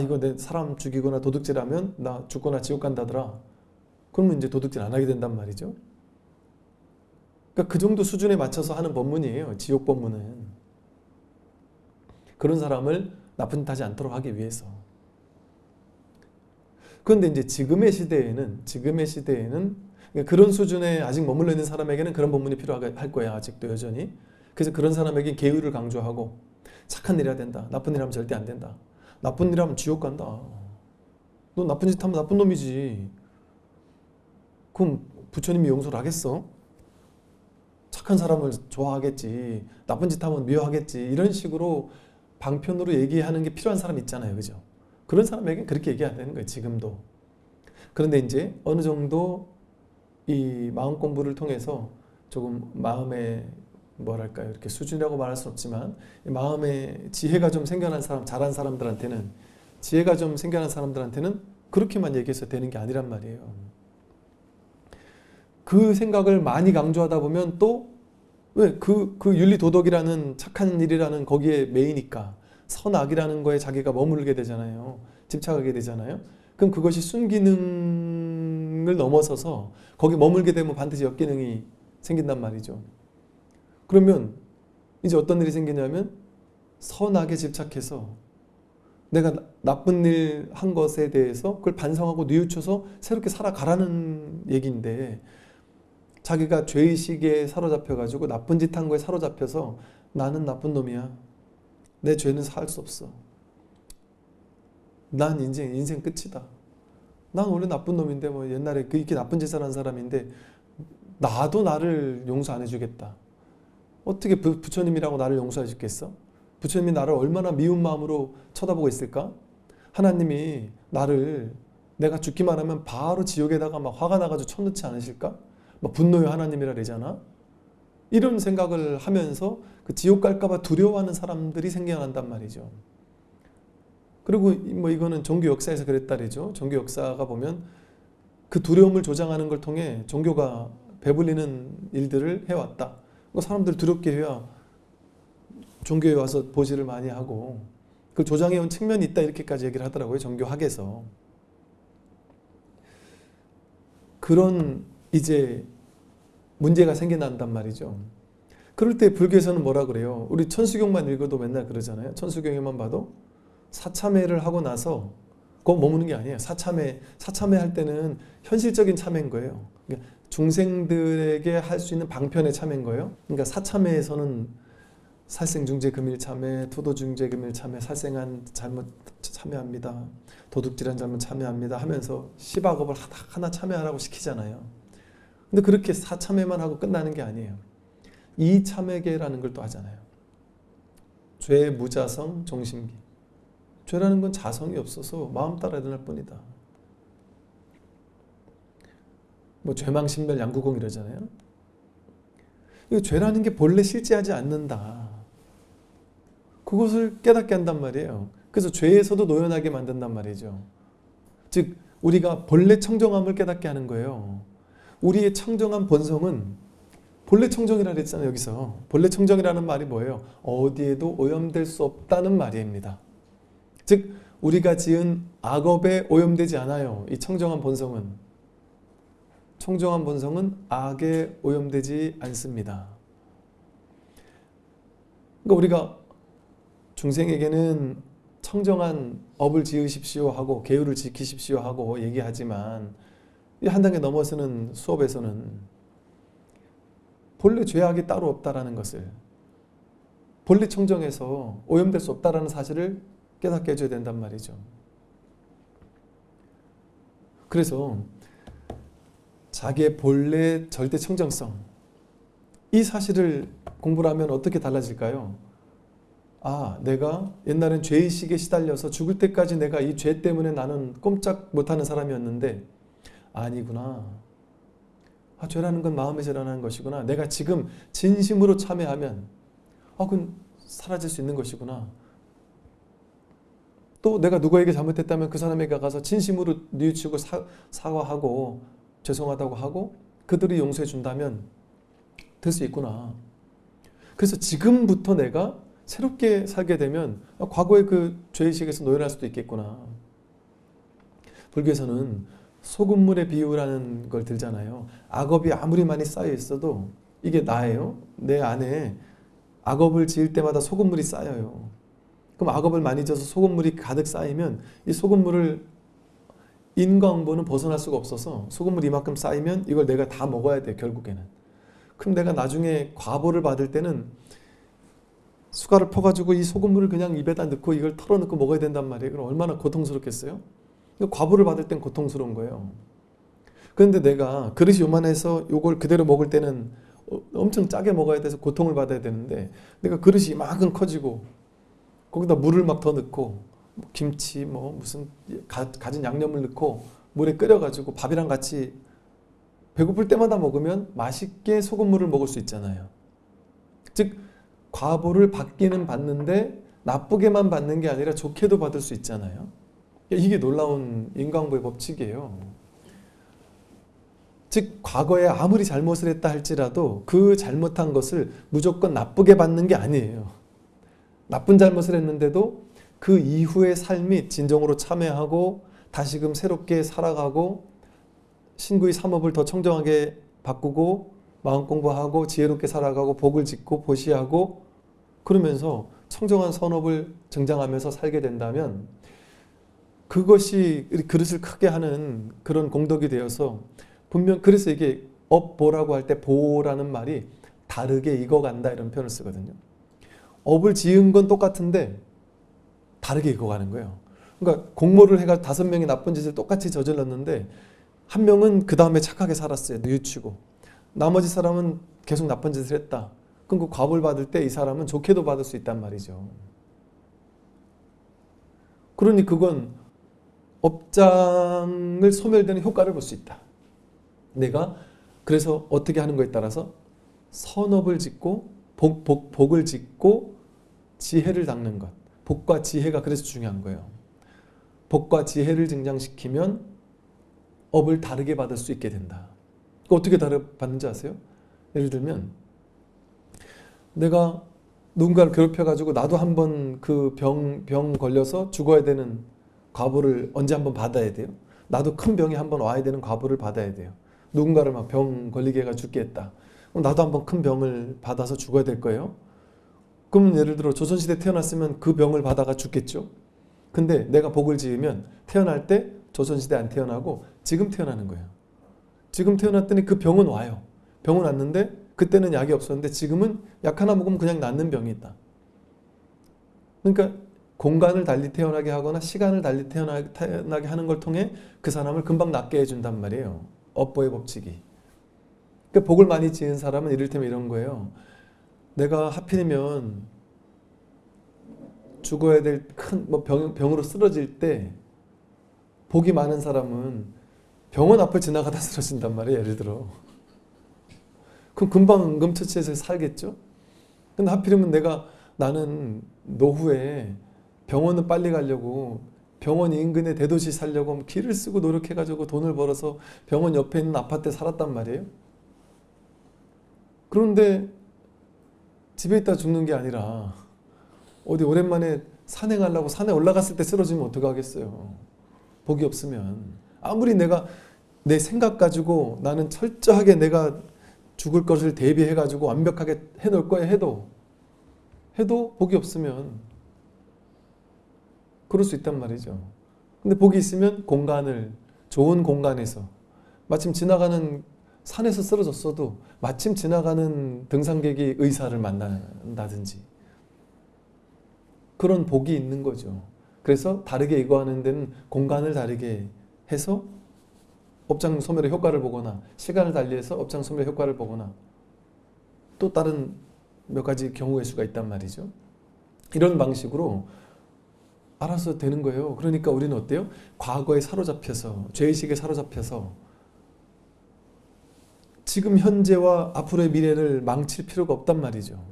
이거 내 사람 죽이거나 도둑질하면 나 죽거나 지옥 간다더라. 그러면 이제 도둑질 안 하게 된단 말이죠. 그러니까 그 정도 수준에 맞춰서 하는 법문이에요. 지옥 법문은. 그런 사람을 나쁜 짓 하지 않도록 하기 위해서. 그런데 이제 지금의 시대에는 그러니까 그런 수준에 아직 머물러 있는 사람에게는 그런 법문이 필요할 거야. 아직도 여전히. 그래서 그런 사람에게 계율을 강조하고 착한 일 해야 된다. 나쁜 일 하면 절대 안 된다. 나쁜 일 하면 지옥 간다. 너 나쁜 짓 하면 나쁜 놈이지. 그럼 부처님이 용서를 하겠어? 착한 사람을 좋아하겠지. 나쁜 짓 하면 미워하겠지. 이런 식으로 방편으로 얘기하는 게 필요한 사람 있잖아요. 그죠? 그런 사람에게 그렇게 얘기해야 되는 거예요. 지금도. 그런데 이제 어느 정도 이 마음 공부를 통해서 조금 마음의 뭐랄까요? 이렇게 수준이라고 말할 수는 없지만 마음에 지혜가 좀 생겨난 사람, 잘한 사람들한테는 그렇게만 얘기해서 되는 게 아니란 말이에요. 그 생각을 많이 강조하다 보면 또 왜 그 윤리 도덕이라는 착한 일이라는 거기에 매이니까 선악이라는 거에 자기가 머물게 되잖아요. 집착하게 되잖아요. 그럼 그것이 순기능을 넘어서서 거기 머물게 되면 반드시 역기능이 생긴단 말이죠. 그러면 이제 어떤 일이 생기냐면 선악에 집착해서 내가 나쁜 일 한 것에 대해서 그걸 반성하고 뉘우쳐서 새롭게 살아가라는 얘기인데, 자기가 죄의식에 사로잡혀가지고 나쁜 짓 한 거에 사로잡혀서 나는 나쁜 놈이야, 내 죄는 사할 수 없어, 난 인생 끝이다, 난 원래 나쁜 놈인데 뭐 옛날에 이렇게 나쁜 짓을 한 사람인데 나도 나를 용서 안 해주겠다. 어떻게 부처님이라고 나를 용서해 주겠어? 부처님이 나를 얼마나 미운 마음으로 쳐다보고 있을까? 하나님이 나를, 내가 죽기만 하면 바로 지옥에다가 막 화가 나가지고 쳐넣지 않으실까? 막 분노의 하나님이라 그러잖아. 이런 생각을 하면서 그 지옥 갈까봐 두려워하는 사람들이 생겨난단 말이죠. 그리고 뭐 이거는 종교 역사에서 그랬다 그러죠. 종교 역사가 보면 그 두려움을 조장하는 걸 통해 종교가 배불리는 일들을 해왔다. 사람들 두렵게 해야 종교에 와서 보지를 많이 하고, 그걸 조장해온 측면이 있다, 이렇게까지 얘기를 하더라고요, 종교학에서. 그런 이제 문제가 생겨난단 말이죠. 그럴 때 불교에서는 뭐라 그래요? 우리 천수경만 읽어도 맨날 그러잖아요. 천수경에만 봐도 사참회를 하고 나서 꼭 머무는 게 아니에요. 사참회 할 때는 현실적인 참회인 거예요. 그러니까 중생들에게 할 수 있는 방편의 참회인 거예요. 그러니까 사참회에서는 살생중재금일참회, 토도중재금일참회, 살생한 잘못 참회합니다, 도둑질한 잘못 참회합니다 하면서 10악업을 하나 참회하라고 시키잖아요. 근데 그렇게 사참회만 하고 끝나는 게 아니에요. 이참회계라는 걸 또 하잖아요. 죄, 무자성, 정심기. 죄라는 건 자성이 없어서 마음 따라 일어날 뿐이다. 뭐 죄망신멸 양구공 이러잖아요. 이거 죄라는 게 본래 실제하지 않는다, 그것을 깨닫게 한단 말이에요. 그래서 죄에서도 노연하게 만든단 말이죠. 즉 우리가 본래 청정함을 깨닫게 하는 거예요. 우리의 청정한 본성은 본래 청정이라 그랬잖아요. 여기서 본래 청정이라는 말이 뭐예요? 어디에도 오염될 수 없다는 말입니다. 즉 우리가 지은 악업에 오염되지 않아요. 이 청정한 본성은 악에 오염되지 않습니다. 그러니까 우리가 중생에게는 청정한 업을 지으십시오 하고 계율을 지키십시오 하고 얘기하지만, 한 단계 넘어서는 수업에서는 본래 죄악이 따로 없다라는 것을, 본래 청정해서 오염될 수 없다라는 사실을 깨닫게 해줘야 된단 말이죠. 그래서 자기의 본래 절대 청정성, 이 사실을 공부를 하면 어떻게 달라질까요? 아, 내가 옛날엔 죄의식에 시달려서 죽을 때까지 내가 이 죄 때문에 나는 꼼짝 못하는 사람이었는데 아니구나. 아, 죄라는 건 마음에서 일어나는 것이구나. 내가 지금 진심으로 참회하면 그건 사라질 수 있는 것이구나. 또 내가 누구에게 잘못했다면 그 사람에게 가서 진심으로 뉘우치고 사과하고 죄송하다고 하고 그들이 용서해 준다면 될 수 있구나. 그래서 지금부터 내가 새롭게 살게 되면 과거의 그 죄의식에서 노연할 수도 있겠구나. 불교에서는 소금물의 비유라는 걸 들잖아요. 악업이 아무리 많이 쌓여 있어도 이게 나예요. 내 안에 악업을 지을 때마다 소금물이 쌓여요. 그럼 악업을 많이 져서 소금물이 가득 쌓이면 이 소금물을 인과응보는 벗어날 수가 없어서 소금물이 이만큼 쌓이면 이걸 내가 다 먹어야 돼, 결국에는. 그럼 내가 나중에 과보를 받을 때는 수가를 퍼가지고 이 소금물을 그냥 입에다 넣고 이걸 털어넣고 먹어야 된단 말이에요. 그럼 얼마나 고통스럽겠어요? 과보를 받을 땐 고통스러운 거예요. 그런데 내가 그릇이 요만해서 이걸 그대로 먹을 때는 엄청 짜게 먹어야 돼서 고통을 받아야 되는데, 내가 그릇이 이만큼 커지고 거기다 물을 막 더 넣고 김치 무슨 가진 양념을 넣고 물에 끓여가지고 밥이랑 같이 배고플 때마다 먹으면 맛있게 소금물을 먹을 수 있잖아요. 즉 과보를 받기는 받는데 나쁘게만 받는 게 아니라 좋게도 받을 수 있잖아요. 이게 놀라운 인과응보의 법칙이에요. 즉 과거에 아무리 잘못을 했다 할지라도 그 잘못한 것을 무조건 나쁘게 받는 게 아니에요. 나쁜 잘못을 했는데도 그 이후의 삶이 진정으로 참회하고 다시금 새롭게 살아가고 신구의 삼업을 더 청정하게 바꾸고 마음 공부하고 지혜롭게 살아가고 복을 짓고 보시하고 그러면서 청정한 선업을 증장하면서 살게 된다면 그것이 그릇을 크게 하는 그런 공덕이 되어서 분명 그래서 이게 업보라고 할 때 보라는 말이 다르게 익어간다 이런 표현을 쓰거든요. 업을 지은 건 똑같은데 다르게 익어가는 거예요. 그러니까 공모를 해가 5명이 나쁜 짓을 똑같이 저질렀는데 한 명은 그 다음에 착하게 살았어요. 뉘우치고. 나머지 사람은 계속 나쁜 짓을 했다. 그럼 그 과보를 받을 때 이 사람은 좋게도 받을 수 있단 말이죠. 그러니 그건 업장을 소멸되는 효과를 볼 수 있다. 내가 그래서 어떻게 하는 거에 따라서 선업을 짓고 복을 짓고 지혜를 닦는 것. 복과 지혜가 그래서 중요한 거예요. 복과 지혜를 증장시키면 업을 다르게 받을 수 있게 된다. 어떻게 다르게 받는지 아세요? 예를 들면 내가 누군가를 괴롭혀가지고 나도 한번 그 병 걸려서 죽어야 되는 과보를 언제 한번 받아야 돼요. 나도 큰 병이 한번 와야 되는 과보를 받아야 돼요. 누군가를 막 병 걸리게 해가 죽게 했다. 그럼 나도 한번 큰 병을 받아서 죽어야 될 거예요. 그럼 예를 들어 조선시대 태어났으면 그 병을 받아가 죽겠죠. 근데 내가 복을 지으면 태어날 때 조선시대 안 태어나고 지금 태어나는 거예요. 지금 태어났더니 그 병은 와요. 병은 왔는데 그때는 약이 없었는데 지금은 약 하나 먹으면 그냥 낫는 병이 있다. 그러니까 공간을 달리 태어나게 하거나 시간을 달리 태어나게 하는 걸 통해 그 사람을 금방 낫게 해준단 말이에요. 업보의 법칙이. 그러니까 복을 많이 지은 사람은 이를테면 이런 거예요. 내가 하필이면 죽어야 될 큰 병으로 쓰러질 때 복이 많은 사람은 병원 앞을 지나가다 쓰러진단 말이에요. 예를 들어. 그럼 금방 응급처치해서 살겠죠? 근데 하필이면 나는 노후에 병원은 빨리 가려고 병원 인근의 대도시 살려고 길을 쓰고 노력해가지고 돈을 벌어서 병원 옆에 있는 아파트에 살았단 말이에요. 그런데 집에 있다 죽는 게 아니라 어디 오랜만에 산행하려고 산에 올라갔을 때 쓰러지면 어떡하겠어요. 복이 없으면. 아무리 내가 내 생각 가지고 나는 철저하게 내가 죽을 것을 대비해가지고 완벽하게 해놓을 거야 해도 복이 없으면 그럴 수 있단 말이죠. 근데 복이 있으면 좋은 공간에서 마침 지나가는 산에서 쓰러졌어도 마침 지나가는 등산객이 의사를 만난다든지 그런 복이 있는 거죠. 그래서 다르게 이거하는 데는 공간을 다르게 해서 업장 소멸의 효과를 보거나 시간을 달리해서 업장 소멸의 효과를 보거나 또 다른 몇 가지 경우의 수가 있단 말이죠. 이런 방식으로 알아서 되는 거예요. 그러니까 우리는 어때요? 과거에 사로잡혀서 죄의식에 사로잡혀서 지금 현재와 앞으로의 미래를 망칠 필요가 없단 말이죠.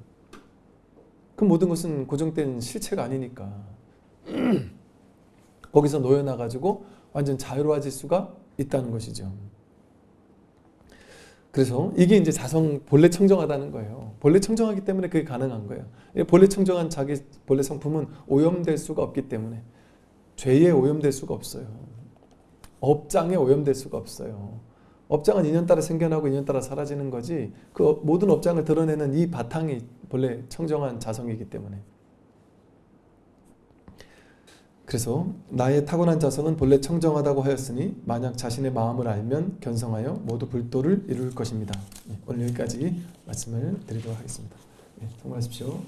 그 모든 것은 고정된 실체가 아니니까 거기서 놓여나가지고 완전 자유로워질 수가 있다는 것이죠. 그래서 이게 이제 자성 본래 청정하다는 거예요. 본래 청정하기 때문에 그게 가능한 거예요. 본래 청정한 자기 본래 성품은 오염될 수가 없기 때문에 죄에 오염될 수가 없어요. 업장에 오염될 수가 없어요. 업장은 인연 따라 생겨나고 인연 따라 사라지는 거지 그 모든 업장을 드러내는 이 바탕이 본래 청정한 자성이기 때문에 그래서 나의 타고난 자성은 본래 청정하다고 하였으니 만약 자신의 마음을 알면 견성하여 모두 불도를 이룰 것입니다. 오늘 여기까지 말씀을 드리도록 하겠습니다. 성공하십시오.